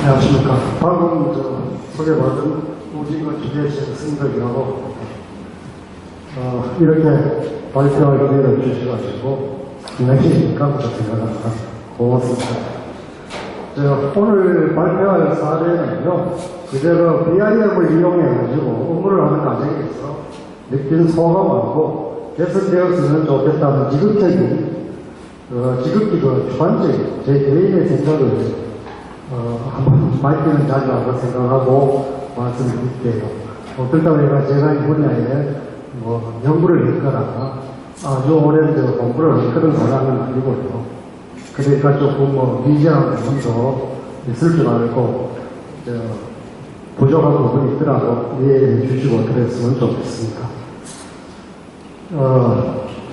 안녕하십니까. 방금 소개받은 오징어 기계실 승덕이라고 이렇게 발표할 기회를 주셔가지고 굉장히 감사하고 생각합니다. 고맙습니다. 오늘 발표할 사례는요, 그대로 BIM을 이용해가지고 업무를 하는 과정에서 느낀 소감하고 개선되었으면 좋겠다는 지극히 주관적인 제 개인의 생각을 한번 밝히는 자리라고 생각하고 말씀드릴게요. 그렇다고 제가 이 분야에 연구를 했거나 아주 오랜 공부를 한 그런 사람은 아니고요. 그러니까 조금 미지한 부분도 있을 줄 알고 부족한 부분이 있더라도 이해해 주시고 그랬으면 좋겠습니다.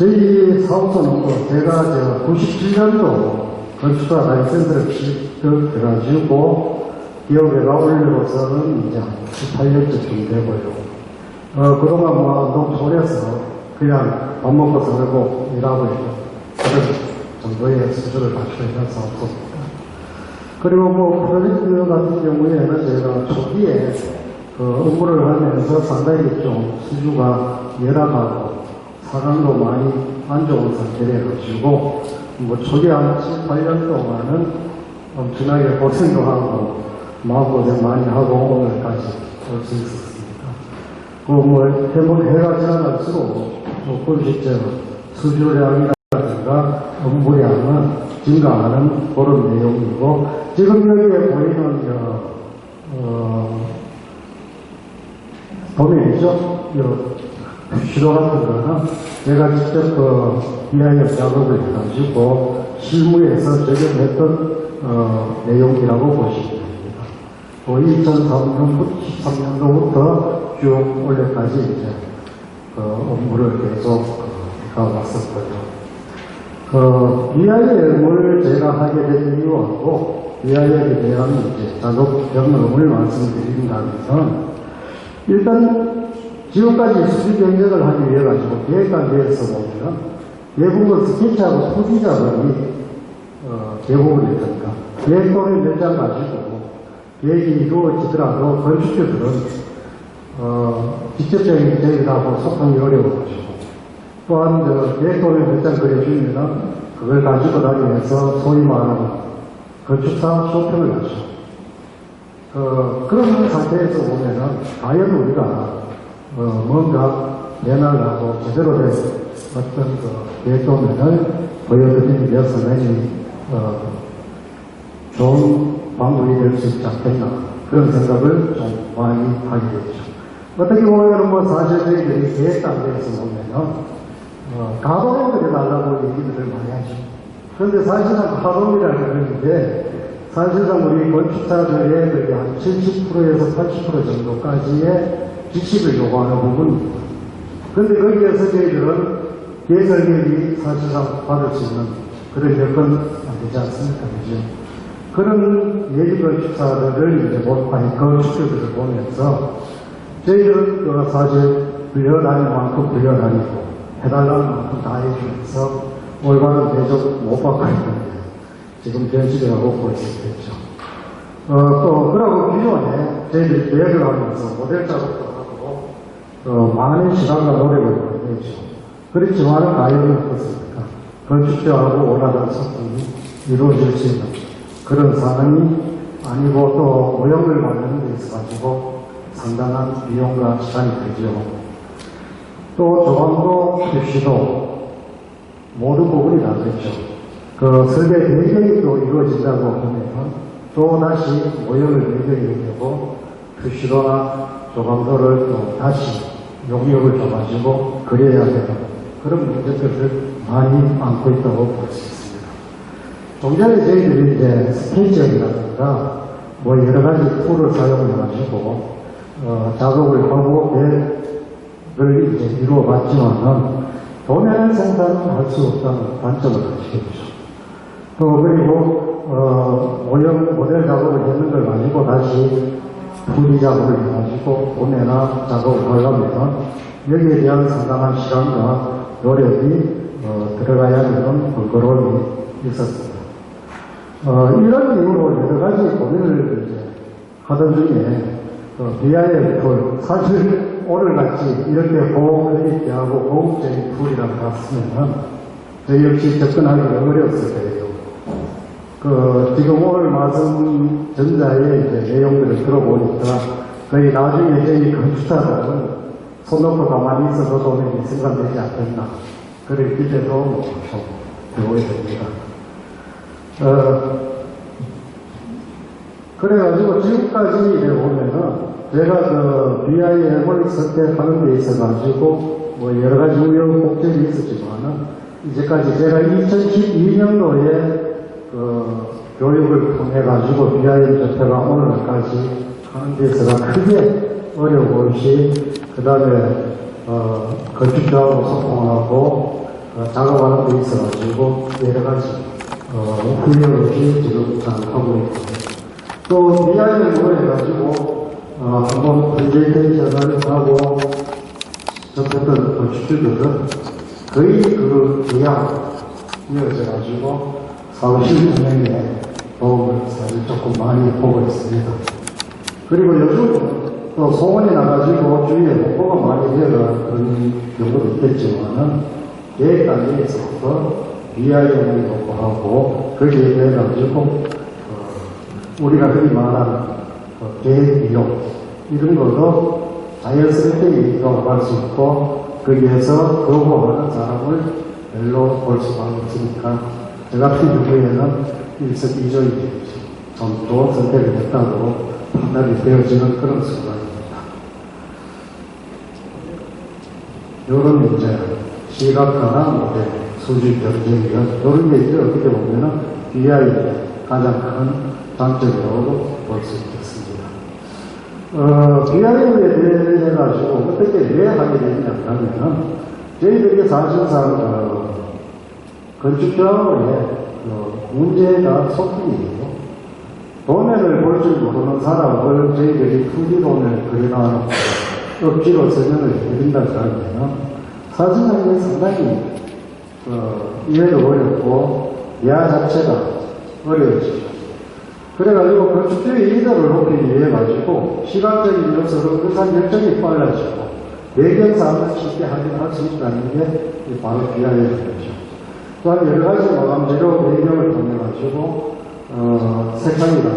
저희 사업소는 제가 97년도 건축가 라이센스를 취득해가지고 기업에가 올려서는 이제 18년쯤 되고요. 그동안 농촌에서 그냥 밥 먹고 살고 일하고 있는 그런 정도의 수준을 갖추고 있는 사업소입니다. 그리고 프로젝트 같은 경우에는 저희가 초기에 업무를 하면서 상당히 좀 수주가 열악하고 상황도 많이 안 좋은 상태여가지고 초기 한 7, 8년 동안은 엄청나게 고생도 하고 마음고생 많이 하고 오늘까지 올 수 있었습니다. 해가 지나갈수록 조금씩 수주량이라든가 업무량은 증가하는 그런 내용이고, 지금 여기에 보이는 도면이죠. 시도 같은 거는 제가 직접 BIM 작업을 해가지고 실무에서 적용했던 내용이라고 보시면 됩니다. 2013년도부터 쭉 올해까지 이제 업무를 계속 해왔었고요. BIM을 제가 하게 된 이유하고 BIM에 대한 이제 작업 경험을 말씀드린다면, 일단 지금까지 수주 경쟁을 하기 위해 가지고 계획 단계에서 보면 대부분 스케치하고 토지 작업이 대부분이니까 계획도를 몇 장 가지고 계획이 이루어지더라도 건축주들은 직접적인 계획하고 소통이 어려워가지고, 또한 계획도를 몇 장 그려주면 그걸 가지고 다니면서 소위 말하는 건축사 쇼핑을 하죠. 그런 상태에서 보면은 과연 우리가 뭔가 내놔가고 제대로 된 어떤 계획도면을 보여드리기 위해서는 좋은 방법이 될 수 있지 않겠나, 그런 생각을 좀 많이 하게 되죠. 어떻게 보면 사실 저희들이 계획 단계에서 보면은 가동을 그려달라고 얘기들을 많이 하죠. 그런데 사실은 가동이라는 게 사실상 우리 건축사들의 한 70%에서 80% 정도까지의 지식을 요구하는 부분입니다. 그런데 거기에서 저희들은 예설계획이 사실상 받을 수 있는 그런 여건이 안 되지 않습니까? 그죠? 그런 예비 건축사들을 이제 건축주들을 보면서 저희들은 사실 불려다닐 만큼 불려다니고 해달라는 만큼 다 해주면서 올바른 대접 못 받고 있는데 지금 현실이라고 볼 수 있겠죠. 그러고 기존에 저희들이 계획을 하면서 모델 작업도 하고 많은 시간과 노력을 많이 했죠. 그렇지만은 과연 어떻습니까? 건축주하고 원하는 소통이 이루어질 수 있는 그런 상황이 아니고, 또 오염을 만드는 데 있어가지고 상당한 비용과 시간이 들죠. 또 조항도 표시도 모든 부분이 다르겠죠. 설계 배경이 또 이루어진다고 하면 또 다시 오염을 배경이되고 표시도나 조항도를 또 다시 용역을 줘가지고 그려야 되는 그런 문제들을 많이 안고 있다고 볼 수 있습니다. 좀 전에 저희들이 이제 스케치업이라든가 여러 가지 툴을 사용해가지고 작업을 하고 계획을 이제 이루어봤지만은 도면 생산은 할 수 없다는 단점을 가지겠죠. 또 그리고 오염 모델 작업을 했는 걸 가지고 다시 2D 작업을 해가지고 도면화 작업을 하려면 여기에 대한 상당한 시간과 노력이 들어가야 되는 번거로움이 있었습니다. 이런 이유로 여러 가지 고민을 이제 하던 중에, BIM 툴, 사실 오늘같이 이렇게 보험을 있게 하고 보험적인 툴이라고 봤으면 저희 역시 접근하기가 어려웠을 거예요. 지금 오늘 말씀 전자의 이제 내용들을 들어보니까 거의 나중에 저희 건축사들은 손 놓고 가만히 있어서 돈이 생산되지 않겠나. 그럴 기대도 좀 해보게 됩니다. 그래가지고 지금까지 이래 보면은 제가 BIM을 선택하는 데 있어가지고 뭐 여러 가지 우여곡절이 있었지만은 이제까지 제가 2012년도에 교육을 통해가지고 BIM 접해가 오늘까지 하는 데 있어가 크게 어려움 없이 그 다음에 건축자하고 소통하고 작업하는 데 있어가지고 여러 가지 후회 없이 지금 하고 있고 또 BIM으로 해가지고 한번 프레젠테이션을 하고 접했던 건축주들은 거의 계약 이어져가지고 40~50명의 도움을 사실 조금 많이 보고 있습니다. 그리고 요즘 또 소문이 나가지고 주위에 홍보가 많이 되어가 그런 경우도 있겠지만은 계획 단계에서부터 BIM을 요구하고 거기에 대해 가지고 우리가 흔히 말하는 계획 비용 이런 것도 자연스럽게 이동할 수 있고 거기에서 거부하는 사람을 별로 볼 수가 없으니까 저 같은 경우에는 일석이조의 좀 좋은 선택을 했다고 판단이 되어지는 그런 순간입니다. 이런 이제 시각화나 모델, 수직 경쟁력 이런 게 이제 어떻게 보면은 BI의 가장 큰 장점이라고 볼 수 있겠습니다. BI에 대해 가지고 어떻게 왜 하게 되냐 하면은 저희들이 사실상 건축자의 문제가 소통이에요. 도면을 볼 줄 모르는 사람을 저희들이 2D 도면을 그려나가는 억지로 설명을 해드린다고 하면 사진은 상당히 이해도 어렵고 이해 자체가 어려워지죠. 그래가지고 건축주의 이해도를 높이기 위해 가지고 시각적인 요소로 의사 결정이 빨라지고 배경사항을 쉽게 확인할 수 있다는 게 바로 BI의 거죠. 또한 여러 가지 마감재료 배경을 통해 가지고 색상이나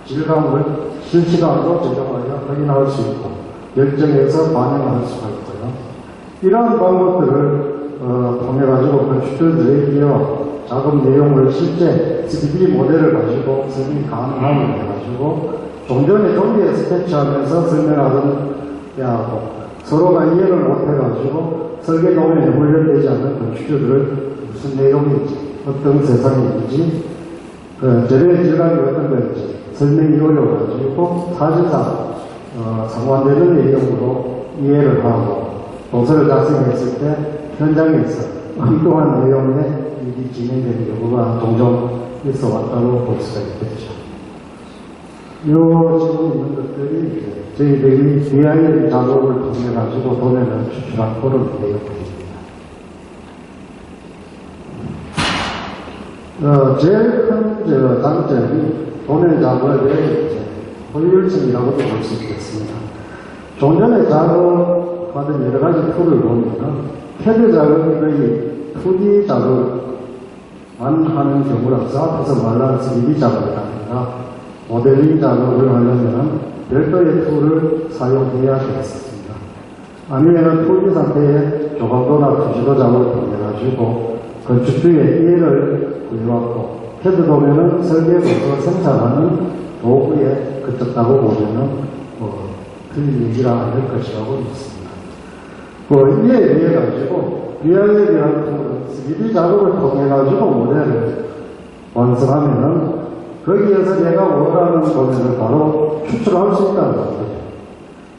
질감을 실시간으로 제공하여 확인할 수 있고 결정해서 반영할 수가 있고요. 이러한 방법들을 통해 가지고 건축주들의 기여와 작업 내용을 실제 3D 모델을 가지고 설명이 가능하게 해가지고 좀 전에 종이에 스케치하면서 설명하던 야하고 서로가 이해를 못해가지고 설계 도면에 훈련되지 않는 건축주들을 무슨 내용인지 어떤 세상인지 재료의 질감이 어떤 건지 설명이 어려워가지고 사실상 상관되는 내용으로 이해를 하고 도서를 작성했을 때 현장에서 엉뚱한 내용의 일이 진행되는 경우가 종종 있어 왔다고 볼 수가 있겠죠. 요 지금 있는 것들이 저희들이 BIM 작업을 통해 가지고 도면을 추출한 그런 내용들입니다. 제일 큰 장점이 도면 작업의 효율성이라고도 볼 수 있겠습니다. 좀 전에 작업하던 여러 가지 툴을 보면 캐드 작업이 거의 2D 작업만 하는 경우라서 앞에서 말한 3D 작업이라든가 모델링 작업을 하려면 별도의 툴을 사용해야 되겠습니다. 아니면 2D 상태의 조각도나 투시도 작업을 통해가지고 건축주의 이해를 구해왔고 캐드 도면은 설계부터 생산하는 도구에 그쳤다고 보면은 틀린 얘기라 할 것이라고 믿습니다. 이에 비해 가지고 BI에 대한 3D 작업을 통해 가지고 모델을 완성하면은 거기에서 내가 원하는 도면을 바로 추출할 수 있다는 거죠.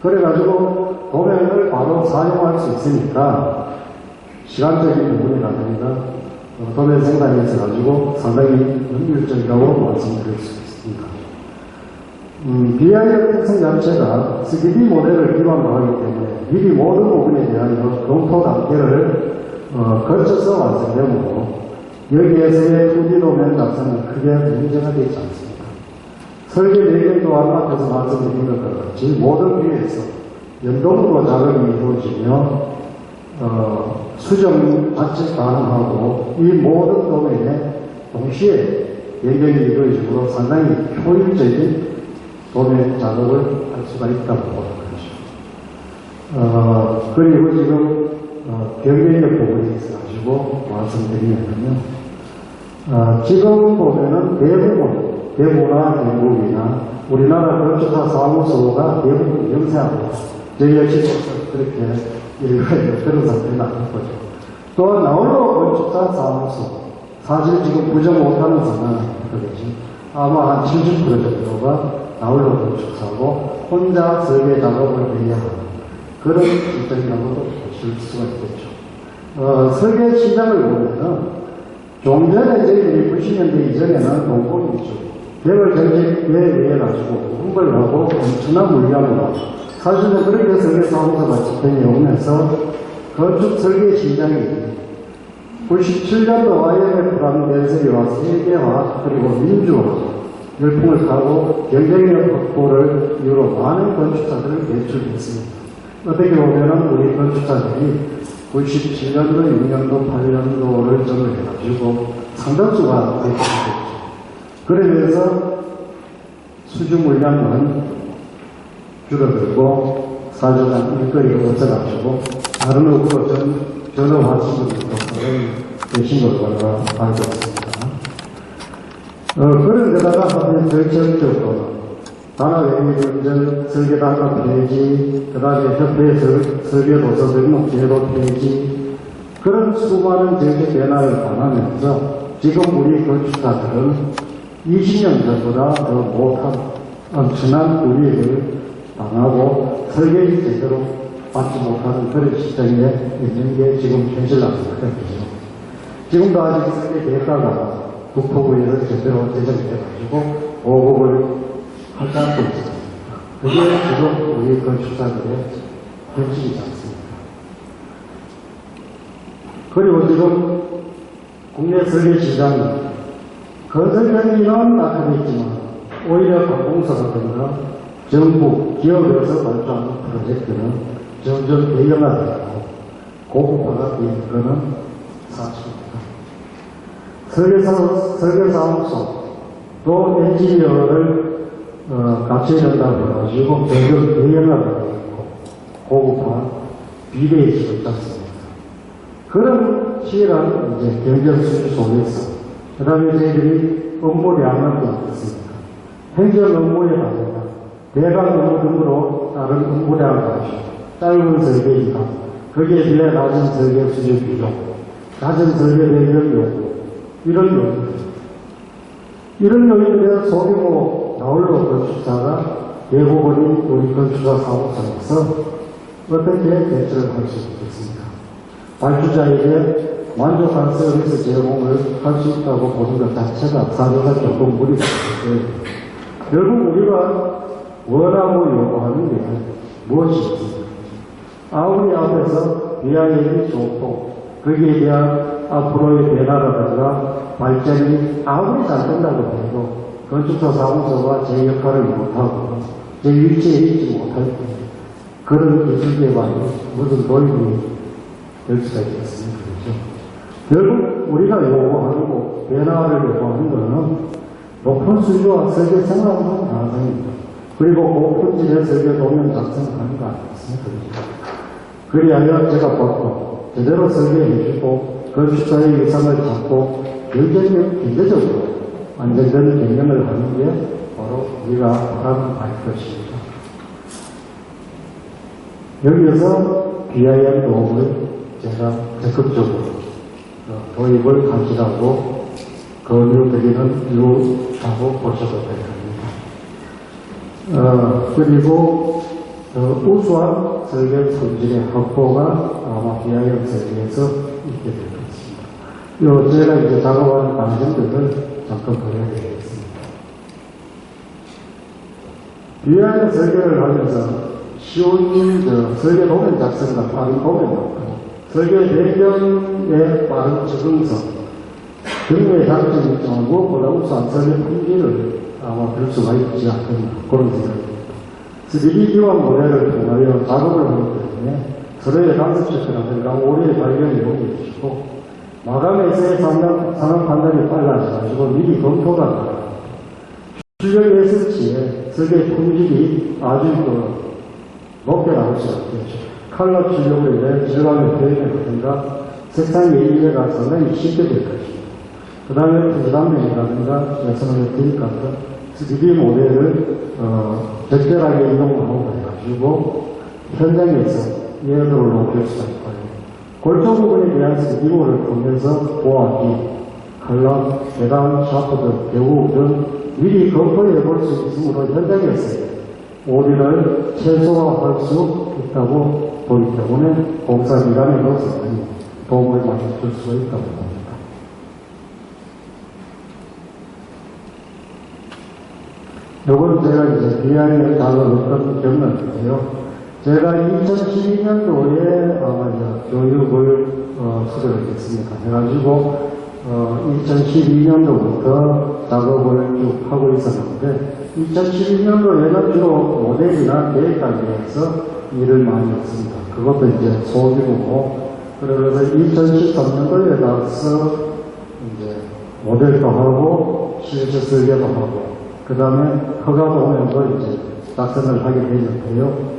그래가지고 도면을 바로 사용할 수 있으니까 시간적인 부분이라든가 도면 생산에 있어가지고 상당히 연결적이라고 말씀드릴 수 있습니다. BI의 특성 자체가 3D 모델을 기반으로 하기 때문에 미리 모든 부분에 대한 검토 단계를 거쳐서 완성되므로 여기에서의 투지 도면 작성은 크게 문제가 되지 않습니다. 설계 내용 또한 앞에서 말씀드린 것 같이 모든 비에서 연동으로 작업이 이루어지며 수정 자체 가능하고 이 모든 도면에 동시에 변경이 이루어지므로 상당히 효율적인 도면 작업을 할 수가 있다고 보는 거죠. 그리고 지금 변경의 부분에 있어가지고 말씀드리면요. 지금 보면은 대부나 경북이나 우리나라 건축사 사무소가 대부분 영세하고 저희 역시도 그렇게 그런 상태는 아닌 거죠. 또한 나홀로 건축사 사무소 사실 지금 부정 못하는 상황이거든요. 아마 한 70% 정도가 나홀로 건축사고 혼자 설계 작업을 해야 하는 그런 실정이라고도 보실 수가 있겠죠. 설계 시장을 보면은 좀 전에 저희들이 90년대 이전에는 공공이죠. 개발 정책에 의해 가지고 공부를 하고 엄청난 물량으로 사실은 그렇게 설계 사무소가 집행해 오면서 건축 설계 시장이 97년도 IMF라는 대세계와 세계화 그리고 민주화 열풍을 타고 경쟁력 확보를 이유로 많은 건축사들을 배출했습니다. 어떻게 보면은 우리 건축사들이 97년도, 6년도, 8년도를 전후해가지고 상당수가 배출됐죠. 그러면서 수주 물량은 줄어들고 사실상 일거리가 없어가지고 다른 업으로 전업하신 분들도 상당히 계신 걸로 알고 있습니다. 그런 데다가 하면 결정적으로 단합회의 설계단과 폐지, 그 다음에 협회 설계도서 등록 제도 폐지, 그런 수많은 정책 변화를 당하면서 지금 우리 건축가들은 20년 전보다 더 못한 엄청난 불이익을 당하고 설계를 제대로 받지 못하는 그런 시점에 있는 게 지금 현실납니다. 지금도 아직 설계 대가가 국토부에서 제대로 제정돼가지고 보고를 하지 않고 있습니다. 그게 지금 우리 건축사들의 현실이지 않습니다. 그리고 지금 국내 설계 시장이 건설 경기는 나타냈지만 오히려 공공사라든가 정부, 기업에서 발주하는 프로젝트는 점점 대형화되고 고급화가 되는 것은 사실입니다. 설계사무소 또 엔지니어를 갖춰야 된다고 해가지고 점점 대형화되고 있고 고급화 비대해지고 있지 않습니까? 그런 시기란 이제 경쟁 수준 속에서 그 다음에 저희들이 업무량은 어떻습니까? 행정 업무에 따르다 대강 업무 등으로 다른 업무량을 가지고 짧은 설계이다. 거기에 비해 낮은 설계 수준 비용, 낮은 설계 대결 요구, 이런 요인들. 이런 요인들에 소규모 나홀로 건축사가 대부분이 우리 건축사 사무소에서 어떻게 대처를 할 수 있겠습니까? 발주자에게 만족한 서비스 제공을 할 수 있다고 보는 것 자체가 사회가 조금 무리가 있는데 결국 우리가 원하고 요구하는 게 무엇이 있습니까? 아무리 앞에서 비하인이 좋고 거기에 대한 앞으로의 변화라든가 발전이 아무리 잘 된다고 해도 건축사 사무소가 제 역할을 못하고 제 위치에 있지 못할 때 그런 기술 개발이 무슨 도움이 될 수가 있겠습니까? 결국 우리가 요구하고 변화를 요구하는 것은 높은 수주와 설계 생각하는 과정입니다. 그리고 고품질의 설계 도면 작성하는 거 아니겠습니까? 그리하여 제가 받고 제대로 설계해주고 건축사의 위상을 잡고 경제적으로 안정된 경영을 하는 게 바로 우리가 바라는 바일 것입니다. 여기에서 BIM 도움을 제가 적극적으로 도입을 감시하고 권유드리는 이유라고 보셔도 됩니다. 그리고 우수한 설계 품질의 확보가 아마 BIM 설계에서 있게 될 것입니다. 제가 이제 작업하는 방식들을 잠깐 보여야 되겠습니다. BIM 설계를 하면서 쉬운 설계 도면 작성과 빠른 도면 설계 배경의 빠른 적응성, 경례의 장점이 있지만 무엇보다 우수한 설계 품질을 아마 볼 수가 있지 않겠나 그런 생각입니다. 3D 기반 모델을 통하여 작업을 하기 때문에 서로의 간섭 체크라든가 오류의 발견이 용이해지고 마감에서의 상황 판단이 빨라져가지고 미리 검토가 가능합니다. 출력 예술치에 설계 품질이 아주 높게 나올 수가 있겠죠. 칼라 출력으로 인해 질감의 표현이라든가 색상의 이해가 상당히 쉽게 될 것입니다. 그 다음에 부담면이라든가 예선을 같은 3D 모델을 적절하게 이용하고 해가지고 현장에서 이해도를 높일 수가 있고요. 골조 부분에 대한 3D모를 통해서 보호하기, 칼럼, 계단, 샤프트, 개우 등 미리 검토해 볼 수 있으므로 현장에서 오류를 최소화할 수 있다고 보기 때문에 공사 기간에도 상당히 도움을 많이 줄 수 있다고 봅니다. 요거는 제가 이제 BI의 작업을 겪는데요. 제가 2012년도에 아마 교육을 수료를 했습니다. 해가지고 2012년도부터 작업을 쭉 하고 있었는데 2012년도에는 주로 모델이나 계획 단계에서 일을 많이 했습니다. 그것도 이제 소규모고 그래서 2013년도에 나서 이제 모델도 하고 실제 설계도 하고 그 다음에 허가 도면도 이제 작성을 하게 되는데요.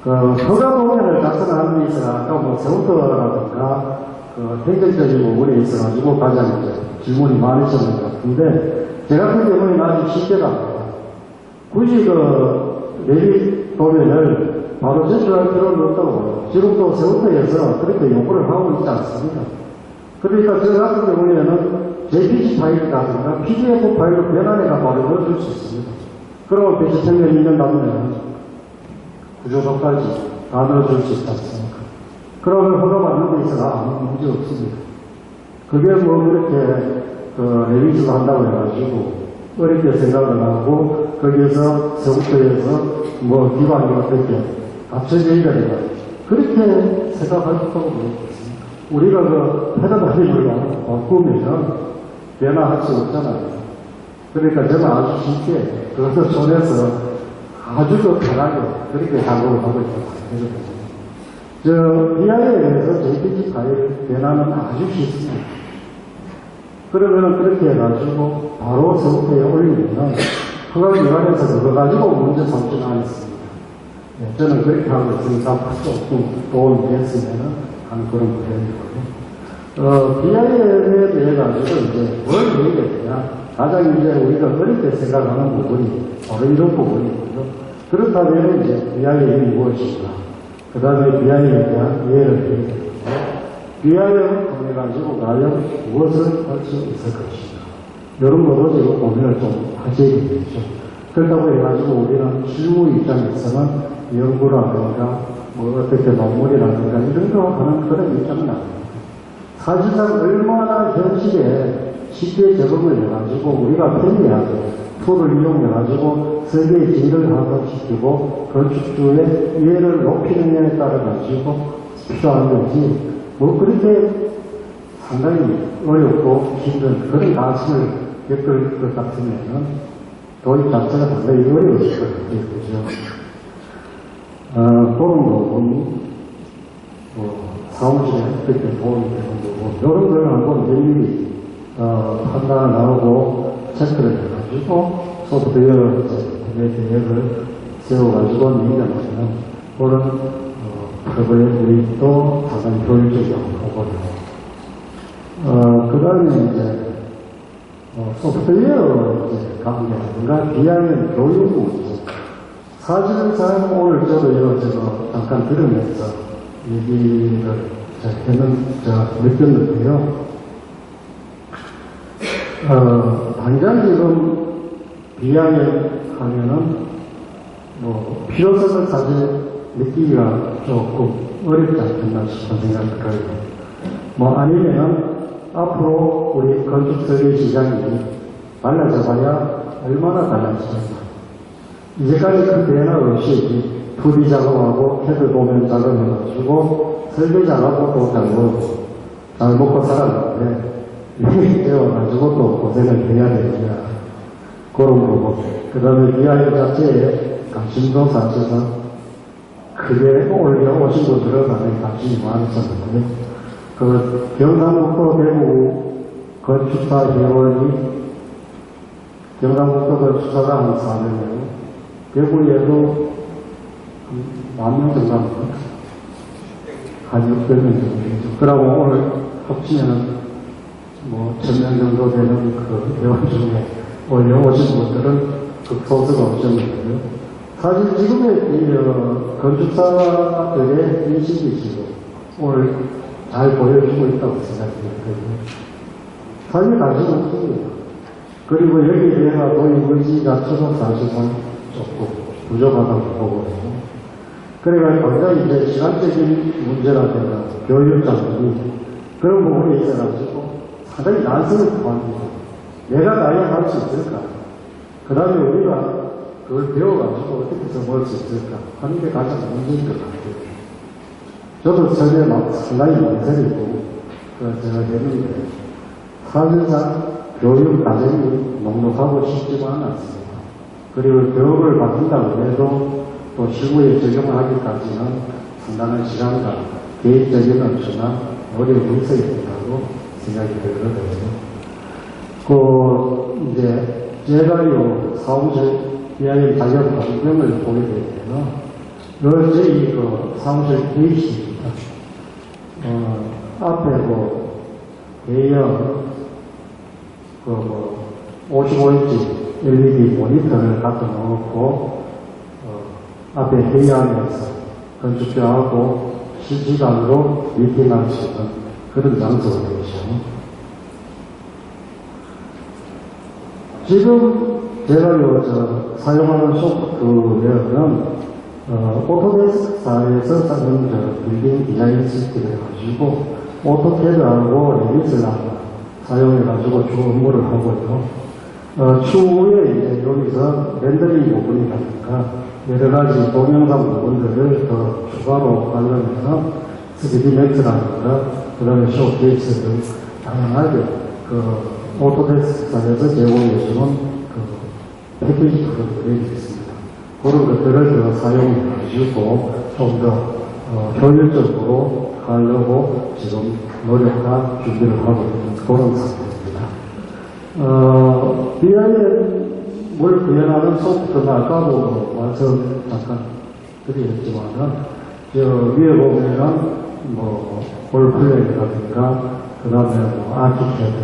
허가 도면을 작성하는 데 있어서 아까 뭐 세우터라든가 행정적인 부분에 있어가지고 가장 이제 질문이 많으셨는 것 같은데 제가 같은 경우에는 아주 쉽게 답니다. 굳이 내비 도면을 바로 제출할 필요는 없다고 봐요. 지금도 세우터에서 그렇게 요구를 하고 있지 않습니다. 그러니까 저 같은 경우에는 JPG 파일이라든가 PDF 파일로 변환해가 바로 넣어줄 수 있습니다. 그러면 배치평면 있는 다음에 구조도까지 다 넣어줄 수 있지 않습니까? 그러면 허가받는 데 있어서 아무 문제 없습니다. 그게 뭐 그렇게 레비즈도 한다고 해가지고 어렵게 생각을 하고 거기에서 세우터에서 뭐 기반이 어떻게 갖춰져 있어야 된다. 그렇게 생각할 필요가 없습니다. 우리가 패러다임을 바꾸면 변화할 수 없잖아요. 그러니까 저는 아주 쉽게 그것을 손에서 아주 편하게 그렇게 작업을 하고 있다고 생각합니다. BI에 대해서 JPG 파일 변화는 아주 쉽습니다. 그러면 그렇게 해가지고 바로 서부터에 올리면 허가기관에서 그거 가지고 문제 삼지는 않습니다. 네, 저는 그렇게 하고 있으니까 조금 도움이 됐으면 하는 그런 부분이고요. BI에 대해 가지고 이제 뭘 얘기했냐. 가장 이제 우리가 어릴 때 생각하는 부분이 바로 이런 부분이고요. 그렇다면 이제 BI의 무엇인가. 그 다음에 BI에 대한 이해를 드리겠고요. BI를 통해가지고 과연 무엇을 할 수 있을 것인가. 이런 것도 지금 고민을 좀 하셔야 되겠죠. 그렇다고 해가지고 우리는 실무 입장에서는 연구라든가 뭐 어떻게 논문이라든가 이런 거 하는 그런 입장은 아닙니다. 사실상 얼마나 현실에 쉽게 적응을 해가지고 우리가 편리하게 툴을 이용해가지고 설계 진을 하도시키고 건축주의 이해를 높이느냐에 따라가지고 필요한 거지 뭐 그렇게 상당히 어렵고 힘든 그런 과정을 겪을 것 같으면은 도입 자체가 상당히 어려우실 것 같아요. 그죠? 그런 부분, 사무실에 어떻게 도움이 되는 거고, 이런 걸 한번 일일이 판단을 하고 체크를 해가지고 소프트웨어 계획을 세워가지고 능력하는 그런 프로그램들이 또 가장 효율적이라고 보거든요. 그 다음에 이제 소프트웨어 관계라든가 BI는 교육 문제. 사실상 오늘 저도 잠깐 들으면서 얘기를 느꼈는데요. 당장 지금 BI 하면은 필요성을 사실 느끼기가 조금 어렵지 않겠나 싶은 생각이 들어요. 아니면은 앞으로 우리 건축 설계 시장이 달라져봐야 얼마나 달라지겠나. 이제까지 그 변화 없이 2D 작업하고 캐드 도면 작업해가지고 설계 작업도 잘 먹고 살았는데 이게 되어가지고 또 고생을 해야 되느냐. 그런 거고. 그 다음에 BIM 자체에 관심도 사실상 크게 올려오신 분들은 상당히 관심이 많으셨는데, 그 경상북도 대구 건축사 회원이 경상북도 건축사가 한 400명, 대구에도 한 10,000명 정도 합니다. 한 600명 정도 되죠. 그러고 오늘 합치면은 1,000명 정도 되는 그 회원 중에 올려오신 분들은 극소수가 없었는데요. 사실 지금의 건축사들의 인식이 지금 오늘 잘 보여주고 있다고 생각해요. 사실 관심 없습니다. 그리고 여기에 대한 도입 의지 자체도 사실상 조금 부족하다고 보거든요. 그러니까 당장 이제 시간적인 문제라든가 교육 장비 그런 부분에 있어가지고 상당히 난성을 표합니다. 내가 나야 할 수 있을까? 그 다음에 우리가 그걸 배워가지고 어떻게 써볼 수 있을까? 하는 게 가장 문제인 것 같아요. 저도 전에 상당히 망설이고, 제가 했는데, 사실상 교육 과정이 넉넉하고 쉽지만 않습니다. 그리고 교육을 받는다고 해도 또 실무에 적용을 하기까지는 상당한 시간과 계획적인 엄청난 어려움이 있어야 된다고 생각이 들거든요. 이제, 제가 요 사무실 BIM 자격 환경을 보게 되면, 저희 사무실 게이트입니다. 앞에 대형, 55인치 LED 모니터를 갖다 놓고, 앞에 회의하면서 건축자하고 실시간으로 미팅할 수 있는 그런 장소가 되죠. 지금 제가 사용하는 소프트웨어는 오토데스크사에서 쓰는 빌딩 디자인 시스템을 가지고 오토캐드하고 레빗을 사용해가지고 주 업무를 하고요. 추후에 이제 여기서 렌더링 부분이라든가 여러 가지 동영상 부분들을 더 추가로 관련해서 3D 맥스라든가 그 다음에 쇼케이스를 다양하게 오토데스크사에서 제공해주는 패키지 프로그램이 있습니다. 그런 것들을 더 사용해가지고 좀 더 효율적으로 하려고 지금 노력과 준비를 하고 있는 그런 상태입니다. BIM을 구현하는 소프트는 아까도 말씀 잠깐 드렸지만은, 위에 보면은 올플레이라든가, 그 다음에 아키캐드,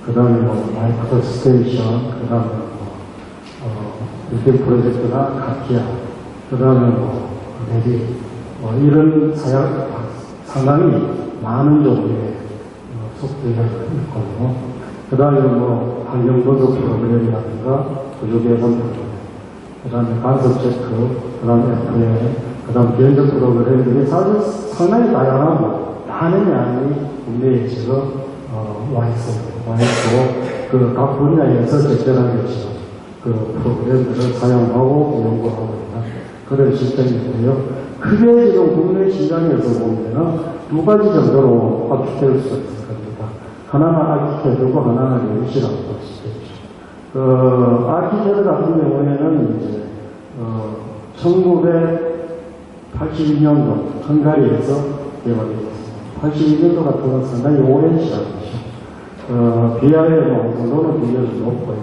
그 다음에 마이크로 스테이션, 그 다음에 빌딩 프로젝트나 카티아, 그 다음에 레디, 이런 상당히 많은 종류의 소프트웨어가 있거든요. 그 다음에 환경분석 프로그램이라든가, 구조개선 프로그램, 그 다음에 간섭 체크, 그 다음에 FA, 그 다음에 견적 프로그램들이 사실 상당히 다양한 많은 양이 국내에 지금 와 있고, 각 분야에서 적절하게 지금 프로그램들을 사용하고 연구하고 있는 그런 시스템인데요. 크게 지금 국내 시장에서 보면은 두 가지 정도로 압축될 수 있을 겁니다. 하나는 아키캐드고 하나는 레빗이라고 볼 수 있겠죠. 아키캐드 같은 경우에는 이제 1982년도 헝가리에서 개발되었습니다. 82년도 같은 건 상당히 오랜 시간이죠. BIM 완성도는 굉장히 높고요.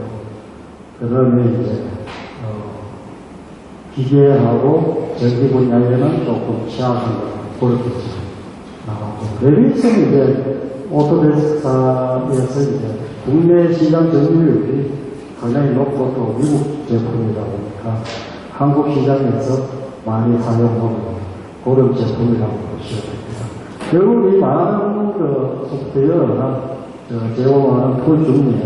그 다음에 이제 기계하고 전기 분야에는 조금 취약한 그렇게 나왔고, 레빗은 이제 오토데스크사에서 이제 국내 시장 점유율이 상당히 높고 또 미국 제품이다 보니까 한국 시장에서 많이 사용하고 있는 그런 제품이라고 보시면 됩니다. 결국 이 많은 소프트웨어나 제공하는 툴 중에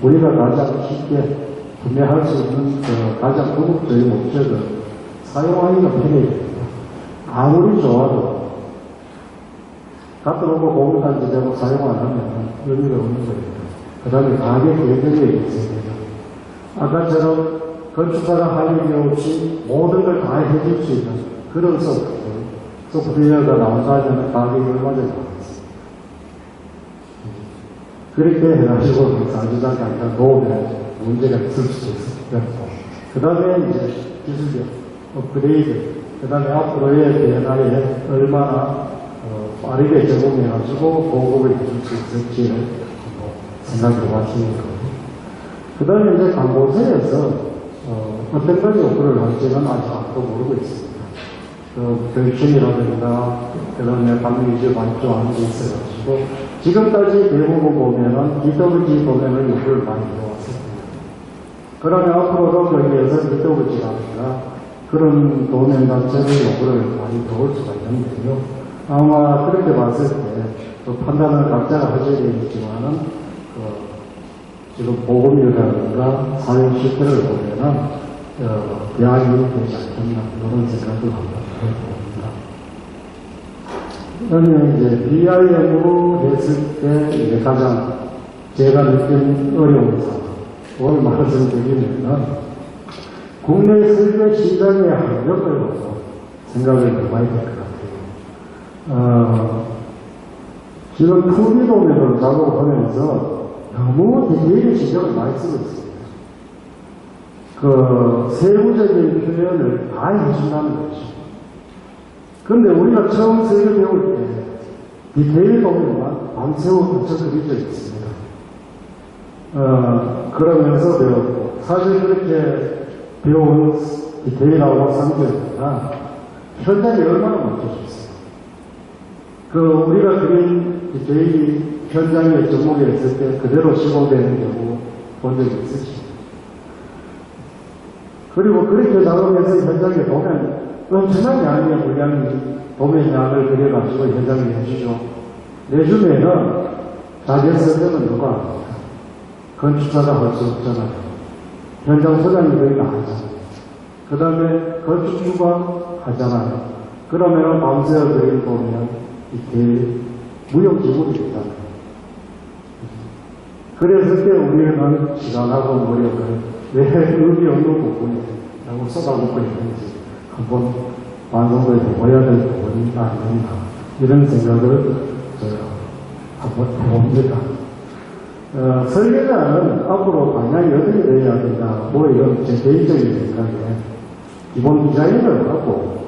우리가 가장 쉽게 구매할 수 있는 가장 궁극적인 목적은 사용하기가 편해집니다. 아무리 좋아도 갖다 놓고 공유단지 되고 사용 안 하면 의미가 없는 거예요. 그 다음에 가격 예정이 있어야 돼요. 아까처럼 건축사가 할 일이 없이 모든 걸 다 해줄 수 있는 그런 소프트웨어가 나온다면 가격이 얼마나 나오겠습니다. 그렇게 해가지고 사주자가 아니라 노업에 문제가 있을 수도 있었고, 그 다음에 이제 기술력, 업그레이드, 그 다음에 앞으로의 변화에 얼마나 빠르게 적응해가지고 보급을 해줄 수 있을지를 생각해 봤습니다. 그 다음에 이제 광고사에서 어떤 가지 요구를 할지는 아직 아무도 모르고 있습니다. 결심이라든가, 그 다음에 방위주 발주하는 게 있어가지고, 지금까지 대부분 보면은, BWG 도면을 요구를 많이 해왔습니다. 그러면 앞으로도 거기에서 BWG라든가, 그런 도면 자체의 요구를 많이 넣을 수가 있는데요. 아마 그렇게 봤을 때, 그 판단을 각자가 하셔야 되겠지만은, 지금 보급률이라든가 사용 실태를 보면은, 대안이 되지 않겠나, 이런 생각을 합니다. 그다음에 이제 BIM으로 했을 때 이제 가장 제가 느낀 어려운 상황을 말씀드리면은 국내 설계 시장의 활력을 생각을 해봐야 될 것 같아요. 지금 2D 도면을 작업하면서 너무 디테일의 신경을 많이 쓰고 있습니다. 세부적인 표현을 다 해준다는 거죠. 근데 우리가 처음 설계 배울 때 디테일 도면만 밤새워 붙여 그려져 있습니다. 그러면서 배웠고, 사실 그렇게 배운 디테일하고 상태보다 현장이 얼마나 맞춰졌어요. 우리가 그린 디테일이 현장에 접목에 있을 때 그대로 시공되는 경우 본 적이 있으시죠. 그리고 그렇게 작업해서 현장에 보면 엄청난 양의 물량이 도면 양을 그려가지고 현장에 내주죠. 내주면은 자재 설정은 누가 합니까? 건축사가 할 수 없잖아요. 현장 소장이 거의 다 하잖아요. 그 다음에 건축주가 하잖아요. 그러면은 밤새워 그림 보면 이렇게 무용지물이 있잖아요. 그랬을 때 우리는 시간하고 노력을 왜 의미 없는 부분이라고 쏟아붓고 있는지 한번 완성을 해봐야 될 부분이 아니었나, 이런 생각을 한번 해봅니다. 설계자는 앞으로 방향이 어떻게 되어야 된다, 이런 제 개인적인 생각에 기본 디자인을 하고,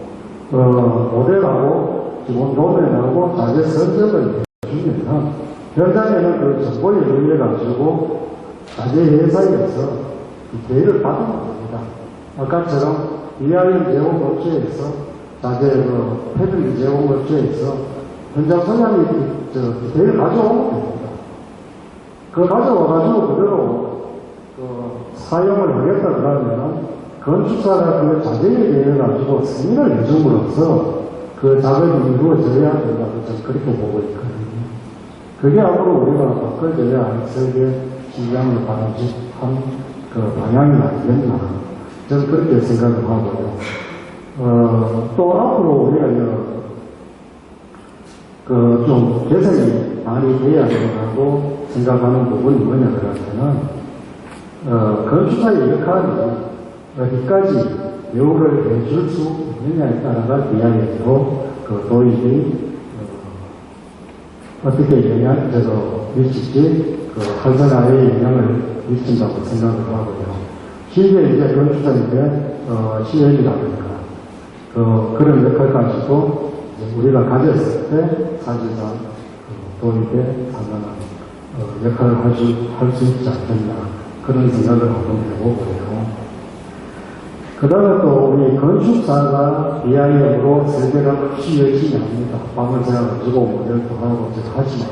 모델하고 기본 도면하고 자재 선정을 해주면 현장에는 그 정보에 의해가지고 자재 회사에서 디테일을 받으면 됩니다. 아까처럼 BIM 제공업체에서 자재 패널 제공업체에서 현장 소장이 디테일을 가져오면 됩니다. 가져와가지고 그대로 사용을 하겠다 그러면 건축사가 그 자재에 대해 가지고 승인을 해줌으로써 그 작업이 이루어져야 된다고 저는 그렇게 보고 있거든요. 그게 앞으로 우리가 바꿔줘야 할 설계 시장을 바람직한 방향이 아니겠나, 저는 그렇게 생각을 하고요. 또 앞으로 우리가 좀 개선이 많이 돼야 된다고 생각하는 부분이 뭐냐 그러면은, 건축사의 역할이 어디까지 배우를 해줄 수 있느냐에 따라서 BIM도 도입이 어떻게 미칠지, 활성화에 영향을 미친다고 생각을 하고요. 실제 이제 건축사인데, 시행이라든가, 그런 역할 가지고 우리가 가졌을 때 사실상 도입에 상당한 역할을 할 수 있지 않겠나, 그런 생각을 한번 해보고요. 그 다음에 또 우리 건축사가 BIM으로 설계를 혹시 열심히 합니다. 방을제가 가지고 모델도 하고 하지만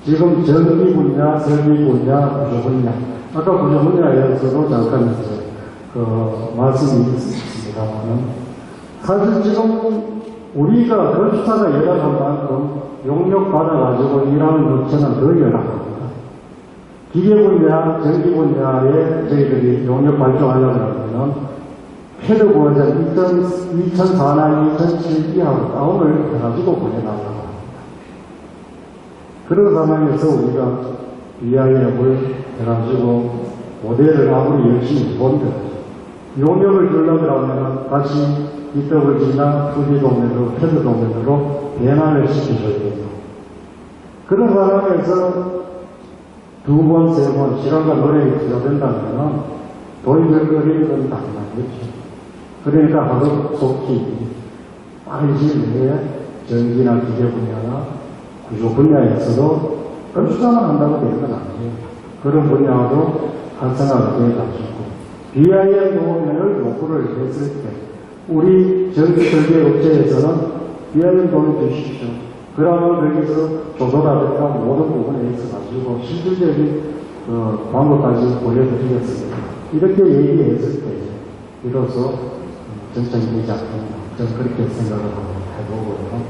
지금 전기 분야, 설계 분야, 구조 분야, 아까 구조 분야에서도 잠깐 말씀이 있습니다만 사실 지금 우리가 건축사가 열악한 만큼 용역 받아가지고 일하는 업체는 더 열악합니다. 기계 분야, 전기 분야에 저희들이 용역 발전하려고 하면 패드 버전 2004나 2007 이하로 다운을 해가지고 보내달라고 합니다. 그런 상황에서 우리가 BIM을 해가지고 모델을 아무리 열심히 본들 용역을 주려고 하면 다시 BWG나 2D 도면으로, 패드 도면으로 변환을 시켜줘야 돼요. 그런 상황에서 두 번, 세 번 시간과 노력이 투자된다면 도입을 거리는 건 당연하겠죠. 그러니까 하루 속히 빠른 시일 내에 전기나 기계 분야나 구조 분야에서도 건축사만 한다고 되는 건 아니에요. 그런 분야도 활성화가 되어가지고 BIM 도면을 요구를 했을 때 우리 전기 설계 업체에서는 BIM 도면 주십시오. 그러면 거기서 조도라든가 모든 부분에 있어가지고 실질적인 방법까지 보여드리겠습니다. 이렇게 얘기했을 때 비로소 정착이 되지 않습니다. 저는 그렇게 생각을 해보고요.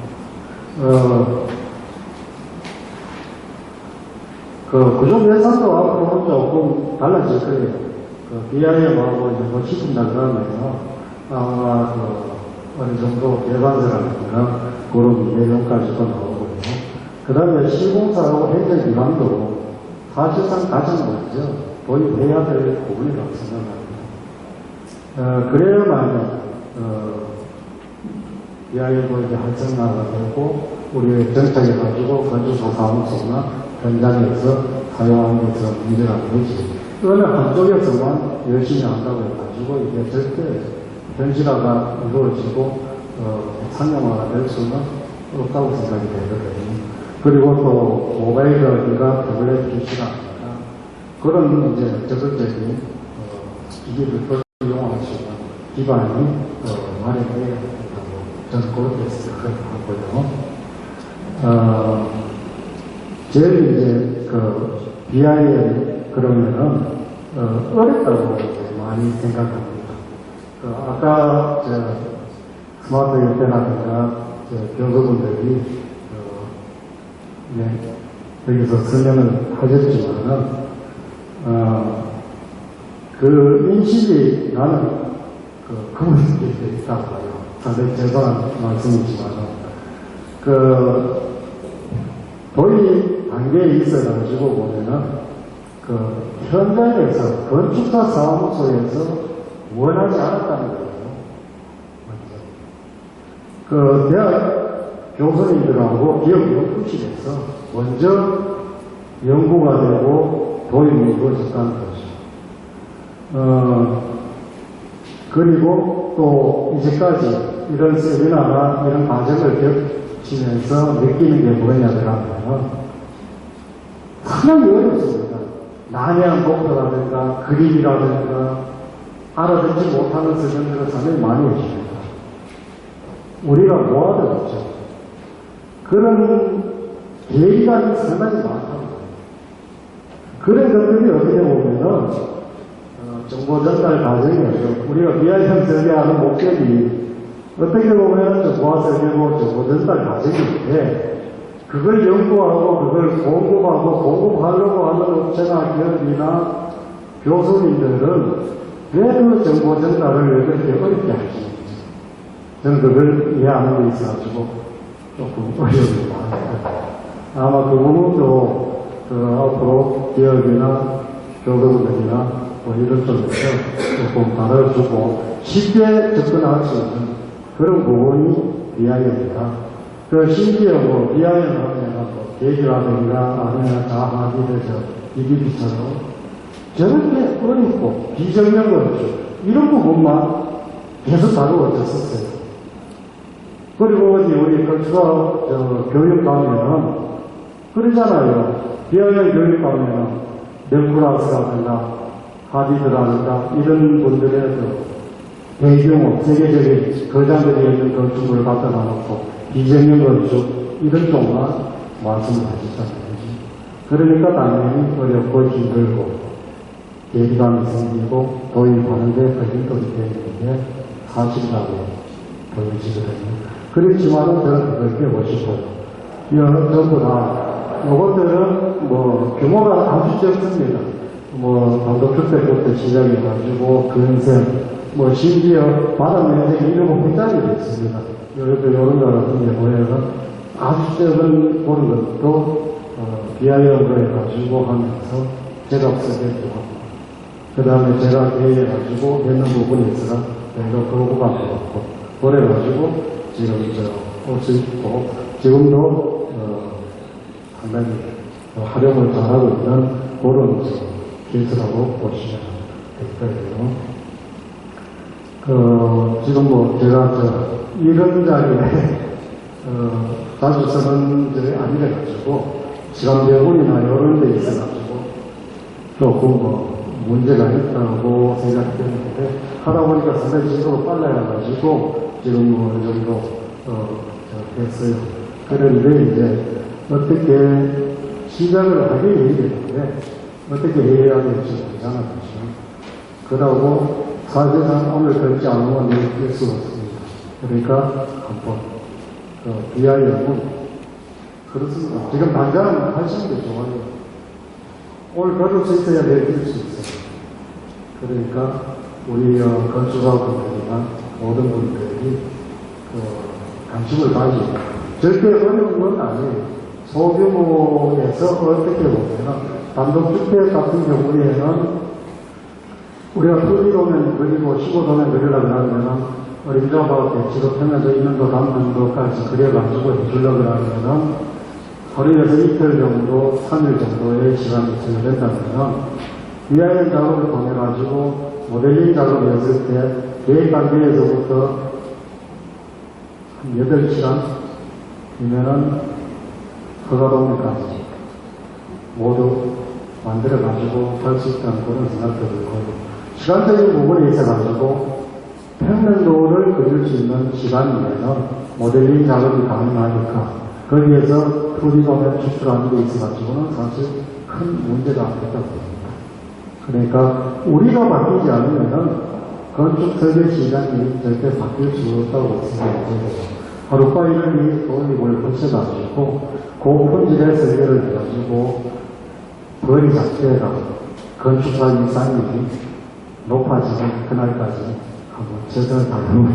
그 구조 예산도 앞으로 조금 달라질 거예요. BIM하고 이제 뭐 시킨다 그러면요. 아마 어느 정도 개발사라든가 그런 내용까지도 나오고요. 그 다음에 시공사하고 행정 기관도 사실상 가장 먼저 도입해야 될 부분이라고 생각합니다. 그래야만 BIM도 이제 활성화가 되고 우리 정착해가지고 건축소 사무소나 현장에서 사용하는 것은 문제가 되지. 어느 한쪽에서만 열심히 한다고 해가지고 이게 절대 현실화가 이루어지고 상용화가 될 수는 없다고 생각이 되거든요. 그리고 또 모바일이나 태블릿 PC라든가 그런 이제 적극적인 기기를 이용할 수 있는 기반이 마련되어야 된다고 저는 그렇게 생각하고요. 제일 이제 BIM 그러면은 어렵다고 많이 생각합니다. 아까 스마트 협회라든가 교수분들이 여기서 설명을 하셨지만은 그 인식이 나는 그분이 있다고 봐요. 상당히 죄송한 말씀이지만은 도입 단계에 있어가지고 보면은 현장에서 건축사 사무소에서 원하지 않았다는 거예요. 대학 교수님들하고 기업 연구실에서 먼저 연구가 되고 도입이 이루어졌다는 거죠. 그리고 또 이제까지 이런 세미나나 이런 과정을 겹치면서 느끼는 게 뭐냐면 상당히 어렵습니다. 난해한 목표라든가 그림이라든가 알아듣지 못하는 서점들은 상당히 많이 오십니다. 우리가 모아들었죠. 그런 계기가 상당히 많다는 거예요. 그런 것들이 어떻게 보면은 정보 전달 과정에서 우리가 BIM 설계하는 목적이 어떻게 보면 정보화 설계고 정보 전달 과정인데 그걸 연구하고 그걸 공급하려고 하는 업체나 기업이나 교수님들은 왜 그 정보 전달을 왜 그렇게 어렵게 하시는지 저는 그걸 이해하는 데 있어가지고 조금 어려움이 많아요. 아마 그 부분도 앞으로 기업이나 교수들이나 이런 쪽에서 조금 다뤄주고 쉽게 접근할 수 있는 그런 부분이 BIM입니다. 심지어 BIM 하면 계기라든가 아니면 자하기대저 EDB처럼 저렇게 어렵고 비정형 건축 이런 부분만 계속 다루어졌었어요. 그리고 우리 건축학 교육 가면은 그러잖아요. BIM 교육 가면은 넬쿠라스라든가 하디드라든가 이런 분들의 대규모 세계적인 거장들이 있는 건축물을 갖다 놔놓고 비정형 건축 이런 쪽만 말씀을 하셨잖아요. 그러니까 당연히 어렵고 힘들고 예비감이 생기고 도입하는데 걸림돌이 되는 게 사실이라고 보여지거든요. 그렇지만은 저는 그걸 깨고 싶어요. 전부 다 이것들은 규모가 아주 적습니다. 단독주택부터 시작해가지고 근생 심지어 바닥 면적이 7평짜리도 있습니다. 요런 거 같은 게 보여서 아주 적은 그런 것도 BIM으로 해가지고 하면서 제가 쓰게도 하고 그 다음에 제가 계획해가지고 되는 부분이 있어서 내가 그거가 없고 그래가지고 지금 올 수 있고 지금도 상당히 활용을 잘하고 있는 그런 케이스라고 보시면 될 거예요. 지금 뭐 제가 이런 자리에 자주 쓰는 적이 아니래가지고 시간 배분이나 이런 데 있어가지고 조금 문제가 있다고 생각했는데 하다 보니까 상당히 진도가 빨라가지고 지금 어느 정도 됐어요. 그런데 이제 어떻게 시작을 하게 해야 되는데 어떻게 해야 될지 모르잖아요. 그러고 사실상 오늘 결제 않으면 내일 뛸 수가 없습니다. 그러니까 한번 비하여는 그렇습니다. 지금 당장은 하시는 게 좋아요. 오늘 걸을 수 있어야 내일 뛸 수 있어요. 그러니까 우리 건축사분들이나 모든 분들이 관심을 가지고 절대 어려운 건 아니에요. 소규모에서 어떻게 보면 단독주택 같은 경우에는 우리가 2D도면 그리고 15도면 그리려고 하면 어림잡아 배치로 편해져 있는 도 담는 것까지 그려가지고 해주려고 하면 하루에서 이틀 정도, 3일 정도의 시간이 소요된다면 BIM 작업을 통해가지고 모델링 작업을 했을 때 계획 단계에서부터 한 8시간이면은 허가동까지 모두 만들어가지고 할 수 있다는 그런 생각도 들고 시간적인 부분에 있어가지고 평면도를 그릴 수 있는 시간이면 모델링 작업이 가능하니까 거기에서 2D도면 추출하는 게 있어가지고는 사실 큰 문제가 안 됐다고 봅니다. 그러니까 우리가 바뀌지 않으면은 건축 설계 시장이 절대 바뀔 수 없다고 생각해요. 하루빨리 도입을 거쳐가지고 고품질의 설계를 해가지고 거리 자체가 건축사 이상이 높아지는 그날까지 한번 최선을 다하도록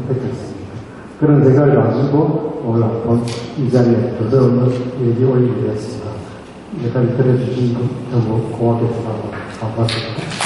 했겠습니다. 그런 생각을 가지고 오늘 한번 이 자리에 주저없는 얘기 올리게 됐습니다. 여기까지 들어주신 분 너무 고맙게 생각하고 반갑습니다.